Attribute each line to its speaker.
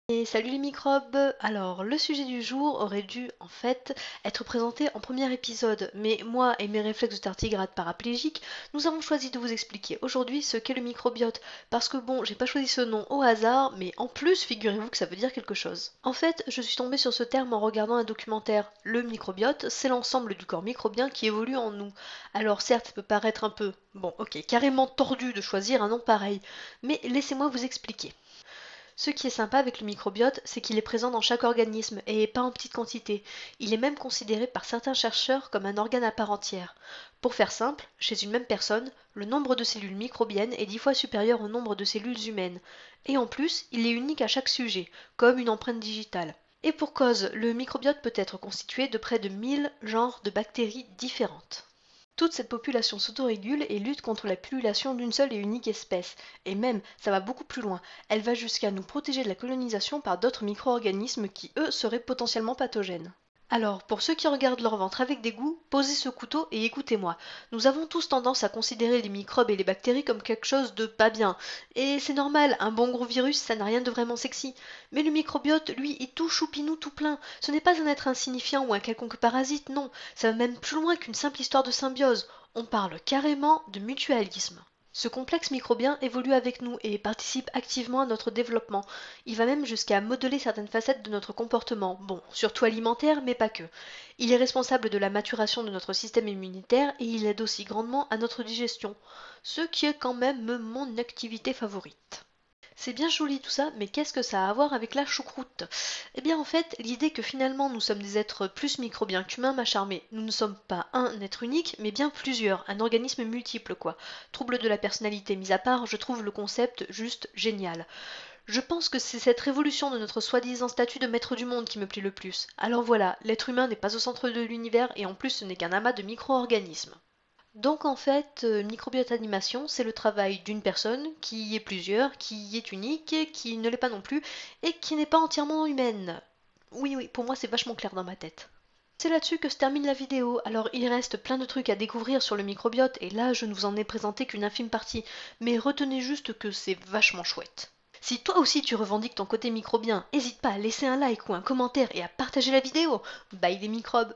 Speaker 1: Et salut les microbes! Alors, le sujet du jour aurait dû, en fait, être présenté en premier épisode, mais moi et mes réflexes de tardigrade paraplégique, nous avons choisi de vous expliquer aujourd'hui ce qu'est le microbiote, parce que bon, j'ai pas choisi ce nom au hasard, mais en plus, figurez-vous que ça veut dire quelque chose. En fait, je suis tombée sur ce terme en regardant un documentaire. Le microbiote, c'est l'ensemble du corps microbien qui évolue en nous. Alors certes, ça peut paraître un peu, bon, ok, carrément tordu de choisir un nom pareil, mais laissez-moi vous expliquer. Ce qui est sympa avec le microbiote, c'est qu'il est présent dans chaque organisme et pas en petite quantité. Il est même considéré par certains chercheurs comme un organe à part entière. Pour faire simple, chez une même personne, le nombre de cellules microbiennes est 10 fois supérieur au nombre de cellules humaines. Et en plus, il est unique à chaque sujet, comme une empreinte digitale. Et pour cause, le microbiote peut être constitué de près de 1000 genres de bactéries différentes. Toute cette population s'autorégule et lutte contre la pullulation d'une seule et unique espèce. Et même, ça va beaucoup plus loin. Elle va jusqu'à nous protéger de la colonisation par d'autres micro-organismes qui, eux, seraient potentiellement pathogènes. Alors, pour ceux qui regardent leur ventre avec dégoût, posez ce couteau et écoutez-moi. Nous avons tous tendance à considérer les microbes et les bactéries comme quelque chose de pas bien. Et c'est normal, un bon gros virus, ça n'a rien de vraiment sexy. Mais le microbiote, lui, est tout choupinou tout plein. Ce n'est pas un être insignifiant ou un quelconque parasite, non. Ça va même plus loin qu'une simple histoire de symbiose. On parle carrément de mutualisme. Ce complexe microbien évolue avec nous et participe activement à notre développement. Il va même jusqu'à modeler certaines facettes de notre comportement, bon, surtout alimentaire, mais pas que. Il est responsable de la maturation de notre système immunitaire et il aide aussi grandement à notre digestion, ce qui est quand même mon activité favorite. C'est bien joli tout ça, mais qu'est-ce que ça a à voir avec la choucroute? Eh bien en fait, l'idée que finalement nous sommes des êtres plus microbiens qu'humains m'a charmé. Nous ne sommes pas un être unique, mais bien plusieurs, un organisme multiple quoi. Trouble de la personnalité mis à part, je trouve le concept juste génial. Je pense que c'est cette révolution de notre soi-disant statut de maître du monde qui me plaît le plus. Alors voilà, l'être humain n'est pas au centre de l'univers et en plus ce n'est qu'un amas de micro-organismes. Donc en fait, microbiote animation, c'est le travail d'une personne qui y est plusieurs, qui y est unique, qui ne l'est pas non plus, et qui n'est pas entièrement humaine. Oui, oui, pour moi c'est vachement clair dans ma tête. C'est là-dessus que se termine la vidéo, alors il reste plein de trucs à découvrir sur le microbiote, et là je ne vous en ai présenté qu'une infime partie, mais retenez juste que c'est vachement chouette. Si toi aussi tu revendiques ton côté microbien, n'hésite pas à laisser un like ou un commentaire et à partager la vidéo. Bye les microbes!